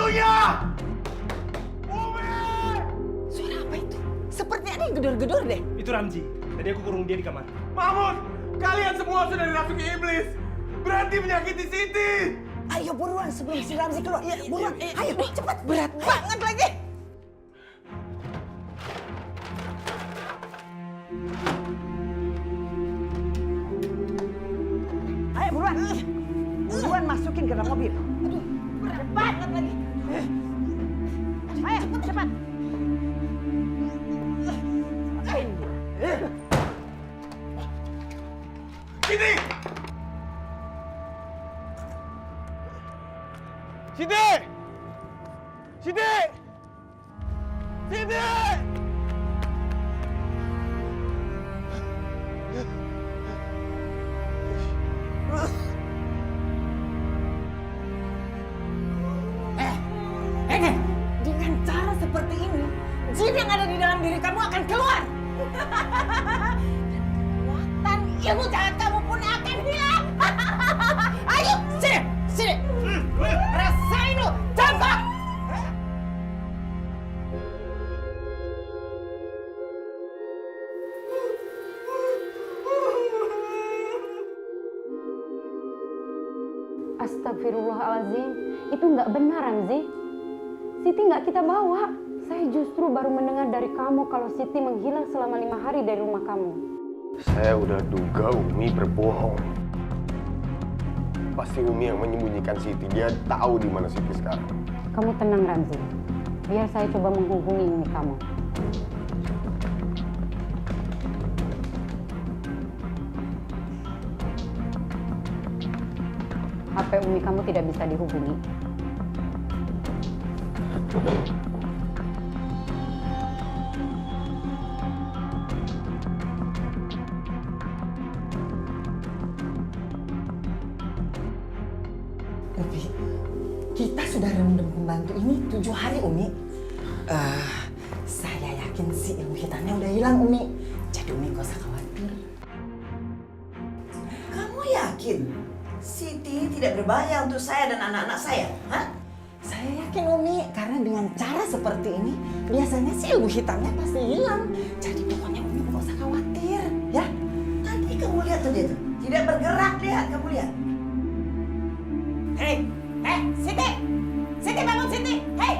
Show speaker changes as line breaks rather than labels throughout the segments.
pintunya! Umi!
Suara apa itu? Seperti ada yang gedor-gedor deh.
Itu Ramzi. Tadi aku kurung dia di kamar.
Mahmud, kalian semua sudah dirasuki iblis. Berhenti menyakiti Siti.
Ayo buruan sebelum si Ramzi keluar. Ya, buruan. Ayo, cepat. Berat banget lagi. Ayo buruan. Buruan masukin ke dalam mobil. Aduh, berat banget lagi. Ayo, cepat.
Siti! Siti! Siti! Siti!
Dengan cara seperti ini, jin yang ada di dalam diri kamu akan keluar. Dan ilmu jahat kamu pun akan hilang. Ayo, sini, sini. Rasain lu, coba.
Astagfirullahaladzim, itu nggak benar Ramzi. Siti nggak kita bawa. Saya justru baru mendengar dari kamu kalau Siti menghilang selama 5 hari dari rumah kamu.
Saya udah duga Umi berbohong. Pasti Umi yang menyembunyikan Siti. Dia tahu di mana Siti sekarang.
Kamu tenang Ramzi. Biar saya coba menghubungi Umi kamu. HP Umi kamu tidak bisa dihubungi.
Umi, kita sudah rendam pembantu ini 7 hari, Umi. Saya yakin si ilmu hitamnya udah hilang, Umi. Jadi Umi gak usah khawatir.
Kamu yakin Siti tidak berbahaya untuk saya dan anak-anak saya? Hah?
Saya yakin, Umi, karena dengan cara seperti ini, biasanya si ilmu hitamnya pasti hilang. Jadi pokoknya Umi gak usah khawatir, ya?
Tadi kamu lihat tuh dia tuh. Tidak bergerak, lihat. Kamu lihat.
Hei, Siti! Siti bangun, Siti! Hei!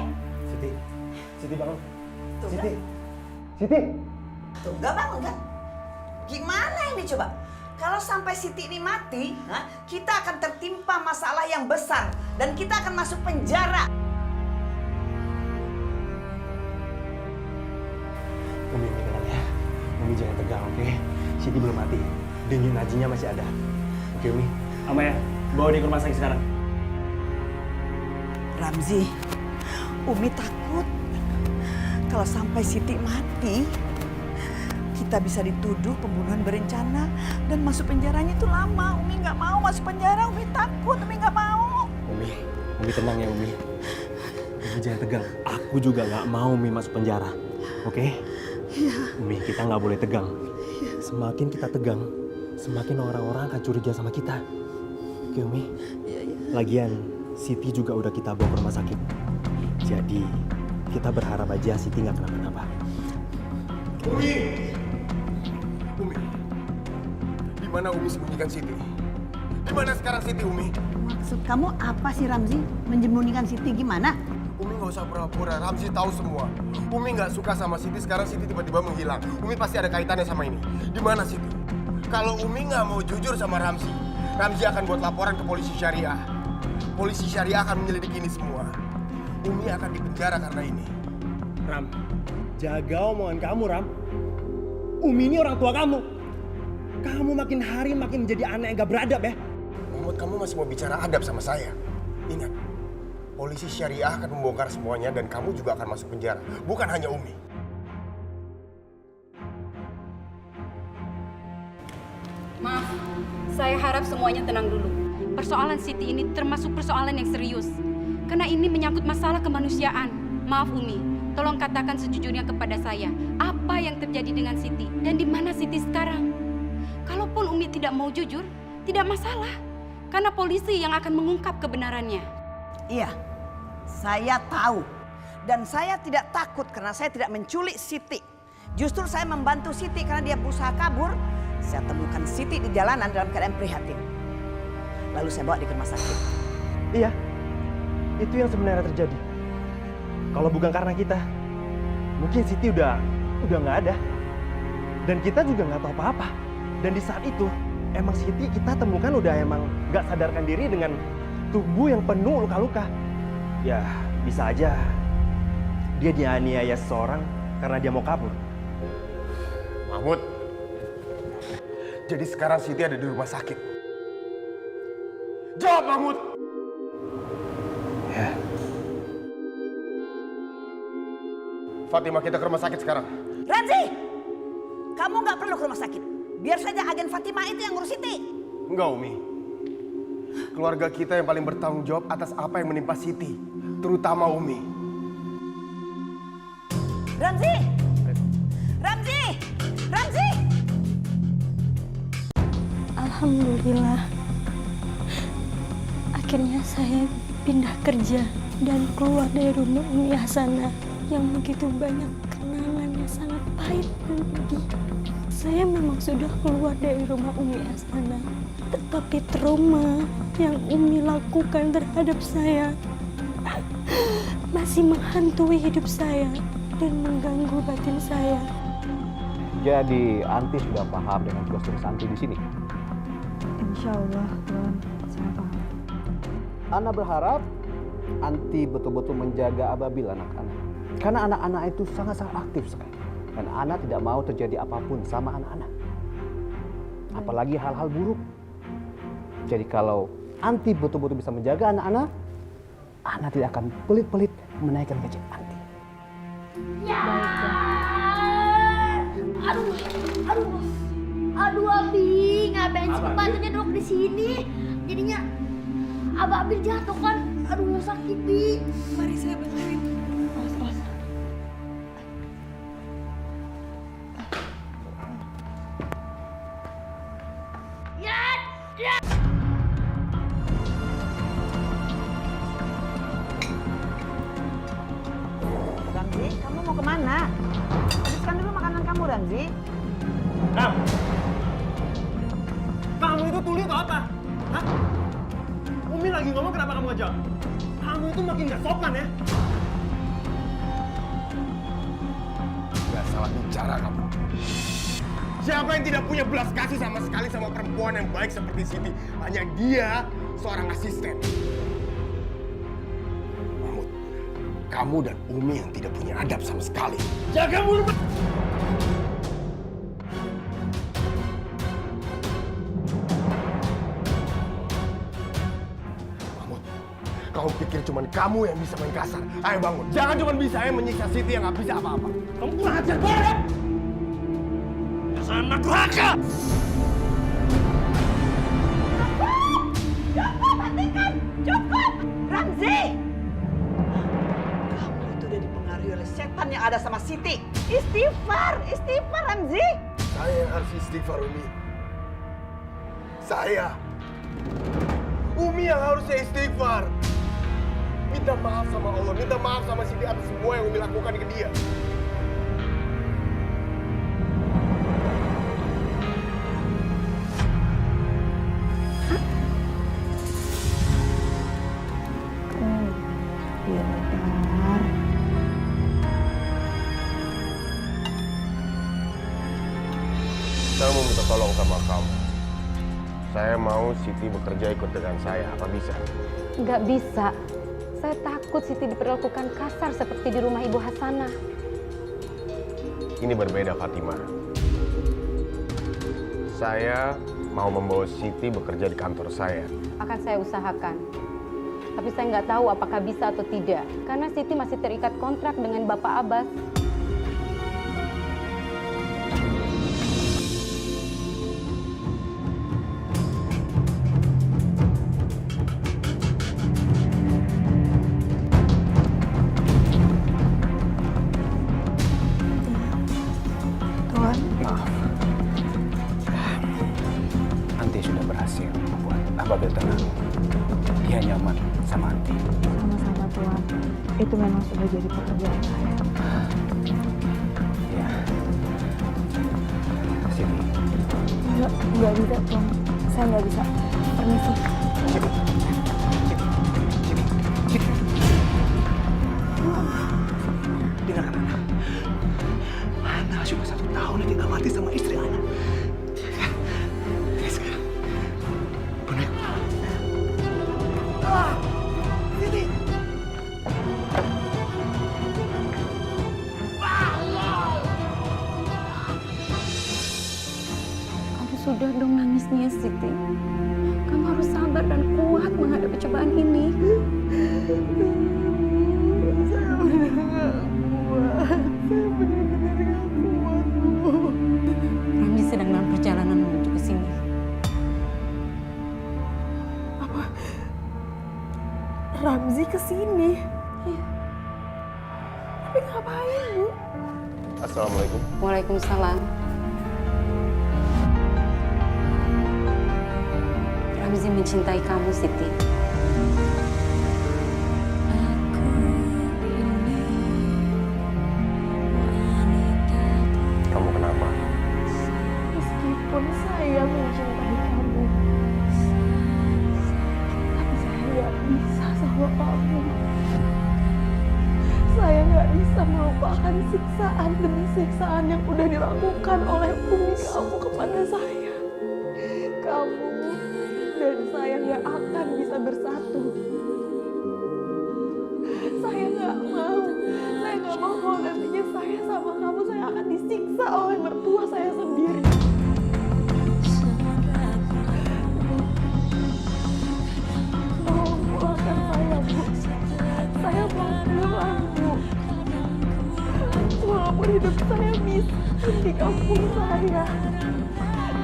Siti bangun.
Tuh,
Siti.
kan?
Siti.
Tuh, nggak bangun kan? Gimana ini coba? Kalau sampai Siti ini mati, kita akan tertimpa masalah yang besar. Dan kita akan masuk penjara.
Umi tenang ya. Umi jangan tegang, oke? Siti belum mati. Denyut nadinya masih ada. Oke, Umi. Amaya, bawa dia ke rumah sakit sekarang.
Ramzi, Umi takut kalau sampai Siti mati, kita bisa dituduh pembunuhan berencana dan masuk penjaranya itu lama. Umi nggak mau masuk penjara, Umi takut, Umi nggak mau.
Umi tenang ya, Umi. Umi jangan tegang. Aku juga nggak mau Umi masuk penjara, oke?
Iya.
Umi, kita nggak boleh tegang. Semakin kita tegang, semakin orang-orang akan curiga sama kita. Oke, Umi?
Iya.
Lagian, Siti juga udah kita bawa ke rumah sakit. Jadi, kita berharap aja Siti nggak kenapa-napa.
Umi! Umi! Di mana Umi sembunyikan Siti? Di mana sekarang Siti, Umi?
Maksud kamu apa sih, Ramzi? Menyembunyikan Siti gimana?
Umi nggak usah pura-pura, Ramzi tahu semua. Umi nggak suka sama Siti, sekarang Siti tiba-tiba menghilang. Umi pasti ada kaitannya sama ini. Di mana Siti? Kalau Umi nggak mau jujur sama Ramzi, Ramzi akan buat laporan ke polisi syariah. Polisi syariah akan menyelidiki ini semua. Umi akan dipenjara karena ini.
Ram, jaga omongan kamu, Ram. Umi ini orang tua kamu. Kamu makin hari makin menjadi anak yang gak beradab ya.
Mahmud, kamu masih mau bicara adab sama saya? Ingat, polisi syariah akan membongkar semuanya dan kamu juga akan masuk penjara. Bukan hanya Umi.
Maaf, saya harap semuanya tenang dulu. Persoalan Siti ini termasuk persoalan yang serius. Karena ini menyangkut masalah kemanusiaan. Maaf Umi, tolong katakan sejujurnya kepada saya. Apa yang terjadi dengan Siti dan di mana Siti sekarang? Kalaupun Umi tidak mau jujur, tidak masalah. Karena polisi yang akan mengungkap kebenarannya.
Iya, Saya tahu. Dan saya tidak takut karena saya tidak menculik Siti. Justru saya membantu Siti karena dia berusaha kabur. Saya temukan Siti di jalanan dalam keadaan prihatin. Lalu saya bawa dia ke rumah sakit.
Iya, itu yang sebenarnya terjadi. Kalau bukan karena kita, mungkin Siti udah nggak ada. Dan kita juga nggak tahu apa-apa. Dan di saat itu, emang Siti kita temukan udah emang nggak sadarkan diri dengan tubuh yang penuh luka-luka. Ya, bisa aja dia dianiaya seseorang karena dia mau kabur.
Mahmud, jadi sekarang Siti ada di rumah sakit. Jawab, Mahmud!
Ya.
Fatima, kita ke rumah sakit sekarang.
Ramzi! Kamu nggak perlu ke rumah sakit. Biar saja agen Fatima itu yang ngurus Siti.
Enggak, Umi. Keluarga kita yang paling bertanggung jawab atas apa yang menimpa Siti. Terutama Umi.
Ramzi! Ramzi! Ramzi!
Alhamdulillah. Akhirnya saya pindah kerja dan keluar dari rumah Umi Hasanah yang begitu banyak kenangan yang sangat pahit dan pedih. Saya memang sudah keluar dari rumah Umi Hasanah, tetapi trauma yang Umi lakukan terhadap saya masih menghantui hidup saya dan mengganggu batin saya.
Jadi Anti sudah paham dengan tugas Anti di sini.
Insya Allah, Tuhan, saya paham.
Ana berharap Anti betul-betul menjaga Ababil anak-anak. Karena anak-anak itu sangat-sangat aktif sekali. Dan Ana tidak mau terjadi apapun sama anak-anak. Apalagi hal-hal buruk. Jadi kalau Anti betul-betul bisa menjaga anak-anak, Ana tidak akan pelit-pelit menaikkan gaji Anti.
Ya.
Aduh Abi, ngapain sih pembantunya duduk di sini? Jadinya Abil jatuh kan, aduh sakit Bi.
Mari saya bantuin. Ramzi, kamu mau kemana? Habiskan dulu makanan kamu, Ramzi.
Ram! Kamu itu tuli atau apa? Hah? Umi lagi ngomong kenapa kamu ngejawab? Kamu itu makin gak sopan ya?
Gak salah bicara kamu. Siapa yang tidak punya belas kasih sama sekali sama perempuan yang baik seperti Siti? Hanya dia seorang asisten. Mahmud, kamu dan Umi yang tidak punya adab sama sekali.
Jaga mulut!
Mahmud, kau pikir cuma kamu yang bisa main kasar? Ayo bangun, jangan cuma bisa menyiksa Siti yang gak bisa apa-apa.
Kamu kurang ajar banget! Dasar anak durhaka!
Cukup, hentikan! Cukup! Ramzi! Kamu itu udah dipengaruhi oleh setan yang ada sama Siti. Istighfar! Istighfar, Ramzi!
Saya yang harus istighfar, Umi. Saya. Umi yang harusnya istighfar. Minta maaf sama Allah, minta maaf sama Siti atas semua yang Umi lakukan ke dia.
Iya, benar.
Saya mau minta tolong sama kamu. Saya mau Siti bekerja ikut dengan saya. Apa bisa?
Nggak bisa. Saya takut Siti diperlakukan kasar seperti di rumah Ibu Hasanah.
Ini berbeda, Fatima. Saya mau membawa Siti bekerja di kantor saya.
Akan saya usahakan. Tapi saya nggak tahu apakah bisa atau tidak. Karena Siti masih terikat kontrak dengan Bapak Abbas.
Tuhan,
Maaf. Anti sudah berhasil membuat Ababil tenang. Dia nyaman sama Anti.
sama-sama Tuhan.
Itu memang sudah jadi pekerjaan saya.
Ya. Sini.
Nggak bisa, Tom. Saya nggak bisa. Permisi.
Sini. Dengarkan Ana. Ana sudah 1 tahun tinggal mati sama istri Ana. Sekarang, bonek. Sini.
Kamu sudah dong nangisnya, Siti. Kamu harus sabar dan kuat menghadapi cobaan ini. Ramzi sedang dalam perjalanan menuju ke sini.
Ramzi kesini.
Iya.
Tapi ngapain, Bu?
Assalamualaikum.
Waalaikumsalam. Ramzi mencintai kamu, Siti.
Kamu kenapa?
Meskipun saya mencintai kamu, tapi saya nggak bisa sama kamu. Saya nggak bisa melupakan siksaan demi siksaan yang udah dilakukan oleh umi kamu kepada saya. Kamu dan saya nggak akan bisa bersatu. Saya nggak mau kalau nantinya saya sama kamu, saya akan disiksa oleh mertua saya sendiri. Tolong pulangkan saya, Bu. Saya mau pulang, Bu. Walaupun hidup saya miskin di kampung saya,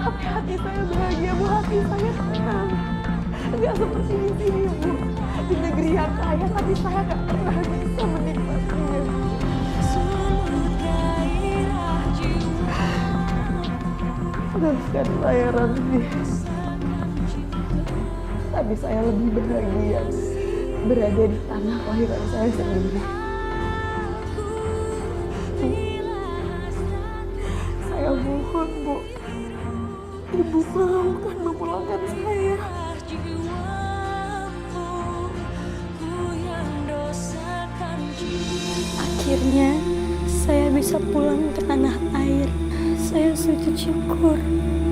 tapi hati saya bahagia, Bu. Hati saya tenang. Nggak seperti di sini, Bu. Di negeri yang kaya, tapi saya nggak pernah bisa menikmatinya. Maafkan saya, Ramzi. Tapi saya lebih bahagia berada di tanah kelahiran saya sendiri. Bu, saya mohon, Bu. Ibu mau kan memulangkan saya.
Akhirnya saya bisa pulang ke tanah air. Saya sujud syukur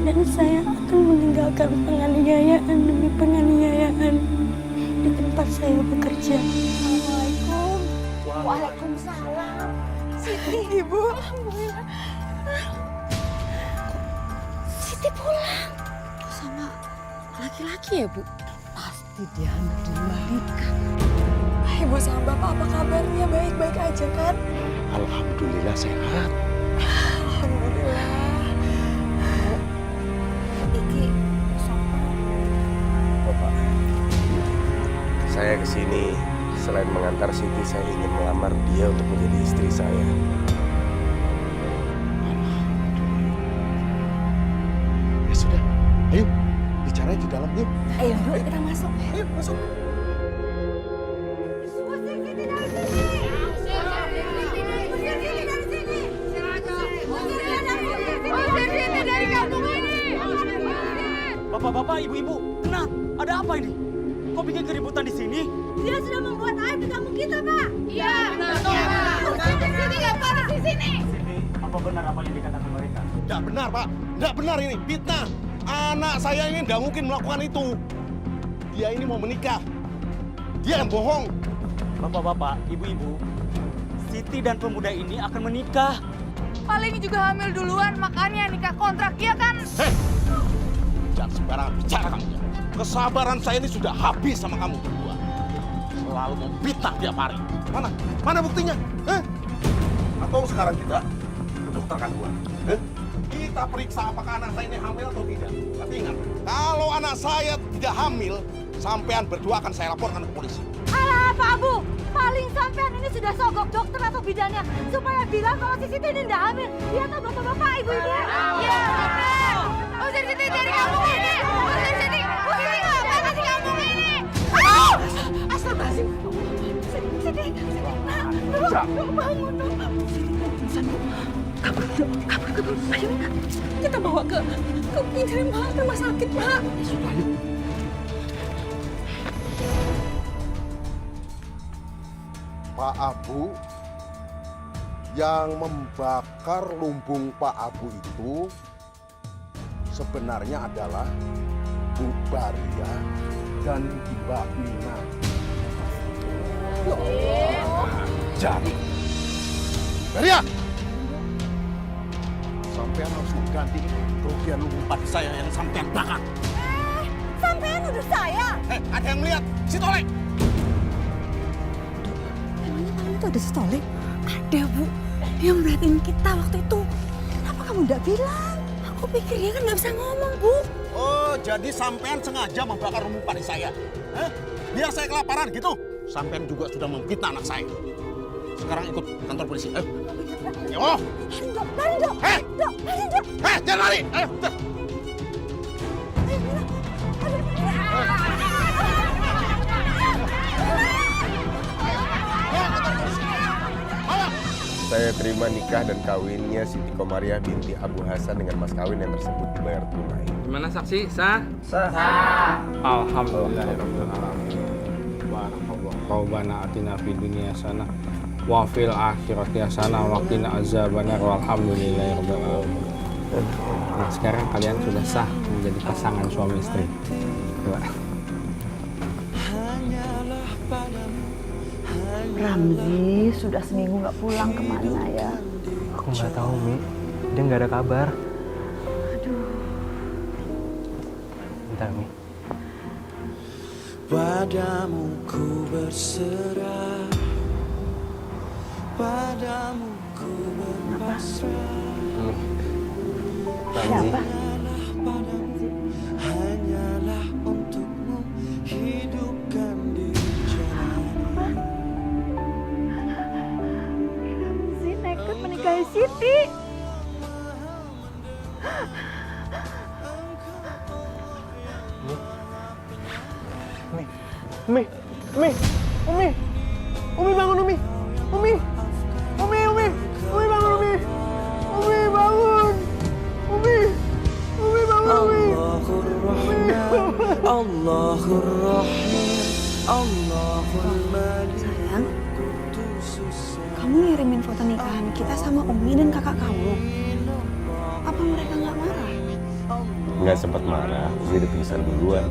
dan saya akan meninggalkan penganiayaan demi penganiayaan di tempat saya bekerja.
Assalamualaikum. Waalaikumsalam.
Siti, Ibu.
Siti pulang sama laki-laki ya, Bu?
Pasti dia hamil di luar nikah. Ibu sama Bapak apa kabarnya? Baik-baik aja kan?
Alhamdulillah sehat.
Alhamdulillah. Iki
Bapak, saya kesini selain mengantar Siti, saya ingin melamar dia untuk menjadi istri saya.
Ya sudah, ayo bicara di dalam yuk.
ayo yuk kita masuk.
Ayo masuk.
Bapak-bapak, ibu-ibu, tenang. Ada apa ini? Kok bikin keributan di sini?
Dia sudah membuat aib di kampung kita, Pak. Iya, benar. Usir di sini, nggak panas di sini.
Apa benar apa yang dikatakan mereka?
Tidak benar, Pak. Tidak benar ini. Fitnah. Anak saya ini tidak mungkin melakukan itu. Dia ini mau menikah. Dia yang bohong.
Bapak-bapak, ibu-ibu, Siti dan pemuda ini akan menikah.
Paling juga hamil duluan, makanya nikah kontrak, iya kan?
Hei! Jangan sembarangan bicara kamu. Kesabaran saya ini sudah habis sama kamu berdua. Selalu memfitnah tiap hari. Mana? Mana buktinya? Atau sekarang kita ke dokter kandungan? Kita periksa apakah anak saya ini hamil atau tidak. Tapi ingat, kalau anak saya tidak hamil, sampean berdua akan saya laporkan ke polisi.
Alah, Pak Abu. Paling sampean ini sudah sogok dokter atau bidannya supaya bilang kalau si Siti ini tidak hamil. Iya toh bapak-bapak, ibu-ibu? Iya, benar. Usir Siti dari kampung ini. Usir Siti. Usir nggak panas di kampung ini. Astagfirullahaladzim. Siti.
saja.
Bangun dong. Kabur. Ayo, kita bawa ke ini, Pak, rumah sakit, Pak.
Sudah, yuk. Pak Abu yang membakar lumbung Pak Abu itu sebenarnya adalah Bu Baria dan Mbak Mina. Jadi, Baria, sampean harus mengganti kerugian lumbung padi saya yang sampean bakar.
Sampean nuduh saya.
Ada yang melihat si Tolek?
Emangnya malam itu ada si Tolek? Ada, Bu. Dia merhatiin kita waktu itu. Kenapa kamu nggak bilang? Aku pikir dia kan nggak bisa ngomong, Bu.
Oh, jadi sampean sengaja membakar lumbung padi saya? Biar saya kelaparan gitu? Sampean juga sudah memfitnah anak saya. Sekarang ikut kantor polisi. Ayo. Yo.
Lari, Dok.
Hei!
Dok, lari, Dok.
Jangan lari. Ayo.
Saya terima nikah dan kawinnya Siti Komariah binti Abu Hasan dengan mas kawin yang tersebut dibayar tunai.
Gimana saksi? Sah?
Alhamdulillahirabbil alamin. Barakallahu qaubana atina fid dunya hasanah wa fil akhirati hasanah wa qina azabannar walhamdulillahirabbil alamin. Nah, sekarang kalian sudah sah menjadi pasangan suami istri. Coba.
Ramzi sudah seminggu nggak pulang, kemana ya?
Aku nggak tahu, Mi. Dia nggak ada kabar.
Aduh.
Bentar, Mi.
Padamu ku berserah, padamu ku berpasrah.
Siapa?
Hanyalah untukmu hidupkan di jalan.
Ramzi nekat menikahi Siti.
Mi, Umi bangun, Umi bangun, Umi bangun,
Allahur Rahman, Allahur Rahim, Allahul Malik.
Sayang, kamu ngirimin foto nikahan kita sama Umi dan kakak kamu. Apa mereka nggak marah?
Nggak sempat marah, Umi udah pingsan duluan.